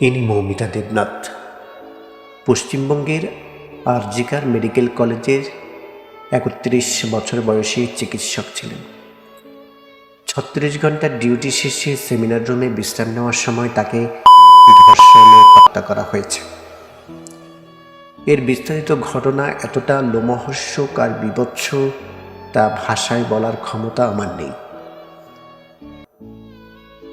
ইনি মৌমিতা দেবনাথ পশ্চিমবঙ্গের আরজিকার মেডিকেল কলেজের ৩১ বছর বয়সী চিকিৎসক ছিলেন। ৩৬ ঘন্টার ডিউটি শেষে সেমিনার রুমে বিশ্রাম নেওয়ার সময় তাকে ধর্ষণে হত্যা করা হয়েছে। এর বিস্তারিত ঘটনা এতটা লোমহর্ষক আর বীভৎস তা ভাষায় বলার ক্ষমতা আমার নেই।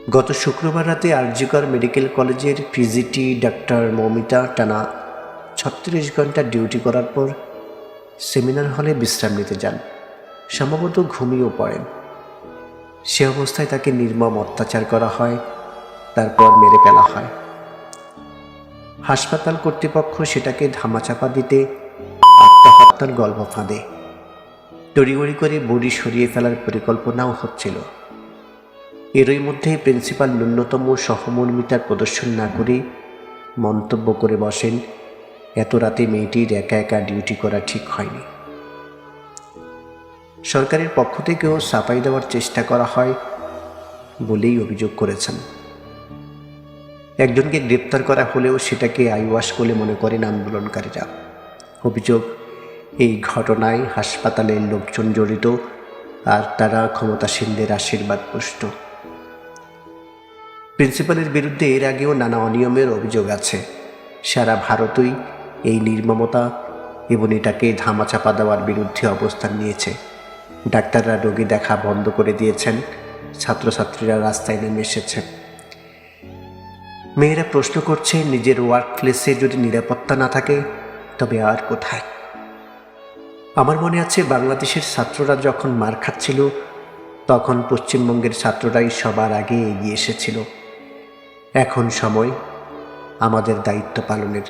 গত শুক্রবার রাতে আরজিকর মেডিকেল কলেজের পিজিটি ডাক্তার মৌমিতা টানা ৩৬ ঘন্টা ডিউটি করার পর সেমিনার হলে বিশ্রাম নিতে যান। সম্ভবত ঘুমিয়েও পড়েন। সে অবস্থায় তাকে নির্মম অত্যাচার করা হয়, তারপর মেরে ফেলা হয়। হাসপাতাল কর্তৃপক্ষ সেটাকে ধামাচাপা দিতে আত্মহত্যার গল্প ফাঁদে। তড়িঘড়ি করে বডি সরিয়ে ফেলার পরিকল্পনাও হচ্ছিল। এরই মধ্যে প্রিন্সিপাল ন্যূনতম সহমর্মিতার প্রদর্শন না করে মন্তব্য করে বসেন, এত রাতে মেয়েটির একা একা ডিউটি করা ঠিক হয়নি। সরকারের পক্ষ থেকেও সাফাই দেওয়ার চেষ্টা করা হয় বলেই অভিযোগ করেছেন। একজনকে গ্রেপ্তার করা হলেও সেটাকে আইওয়াশ বলে মনে করেন আন্দোলনকারীরা। অভিযোগ, এই ঘটনায় হাসপাতালের লোকজন জড়িত আর তারা ক্ষমতাসীনদের আশীর্বাদ পুষ্ট। প্রিন্সিপালের বিরুদ্ধে এর আগেও নানা অনিয়মের অভিযোগ আছে। সারা ভারতই এই নির্মমতা এবং এটাকে ধামাচাপা দেওয়ার বিরুদ্ধে অবস্থান নিয়েছে। ডাক্তাররা রোগী দেখা বন্ধ করে দিয়েছেন, ছাত্রছাত্রীরা রাস্তায় নেমে এসেছে। মেয়েরা প্রশ্ন করছে, নিজের ওয়ার্ক প্লেসে যদি নিরাপত্তা না থাকে তবে আর কোথায়? আমার মনে আছে বাংলাদেশের ছাত্ররা যখন মার খাচ্ছিল তখন পশ্চিমবঙ্গের ছাত্ররাই সবার আগে এগিয়ে এসেছিল। এখন সময় আমাদের দায়িত্ব পালনের।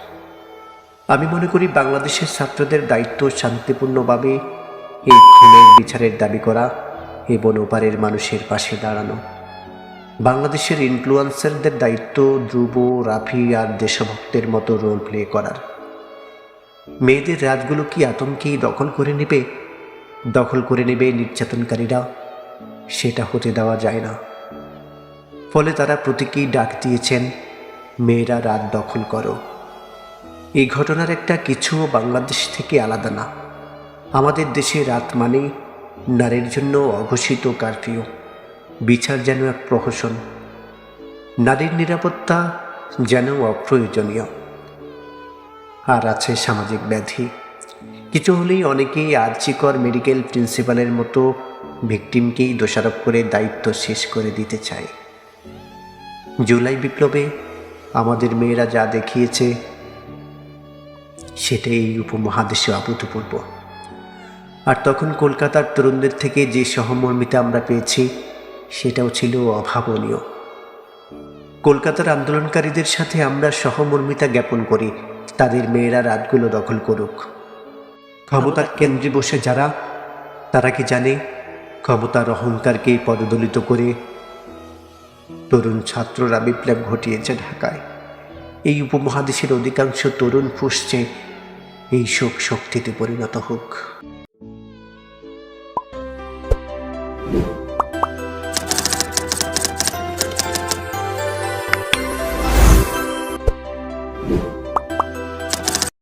আমি মনে করি বাংলাদেশের ছাত্রদের দায়িত্ব শান্তিপূর্ণভাবে এই খুনের বিচারের দাবি করা এবং ওপারের মানুষের পাশে দাঁড়ানো। বাংলাদেশের ইনফ্লুয়েন্সারদের দায়িত্ব ধ্রুব, রাফি আর দেশভক্তের মতো রোল প্লে করার। মেয়েদের রাতগুলো কি আতঙ্কেই দখল করে নেবে নির্যাতনকারীরা? সেটা হতে দেওয়া যায় না। ফলে তারা প্রতীকী ডাক দিয়েছেন, মেয়েরা রাত দখল করো। এই ঘটনার একটা কিছুও বাংলাদেশ থেকে আলাদা না। আমাদের দেশে রাত মানে নারীর জন্য অঘোষিত কারফিউ, বিচার যেন এক প্রহসন, নারীর নিরাপত্তা যেন অপ্রয়োজনীয়। আর আছে সামাজিক ব্যাধি। কিছু হলেই অনেকেই আরজিকর মেডিকেল প্রিন্সিপালের মতো ভিকটিমকেই দোষারোপ করে দায়িত্ব শেষ করে দিতে চায়। জুলাই বিপ্লবে আমাদের মেয়েরা যা দেখিয়েছে সেটা এই উপমহাদেশে অভূতপূর্ব। আর তখন কলকাতার তরুণদের থেকে যে সহমর্মিতা আমরা পেয়েছি সেটাও ছিল অভাবনীয়। কলকাতার আন্দোলনকারীদের সাথে আমরা সহমর্মিতা জ্ঞাপন করি, তাদের মেয়েরা রাতগুলো দখল করুক। ক্ষমতার কেন্দ্রে বসে যারা, তারা কি জানে ক্ষমতার অহংকারকে পদদলিত করে তরুণ ছাত্ররা বিপ্লব ঘটিয়েছে ঢাকায়। এই উপমহাদেশের অধিকাংশ তরুণ ফুঁসছে এই শোক শক্তিতে পরিণত হোক।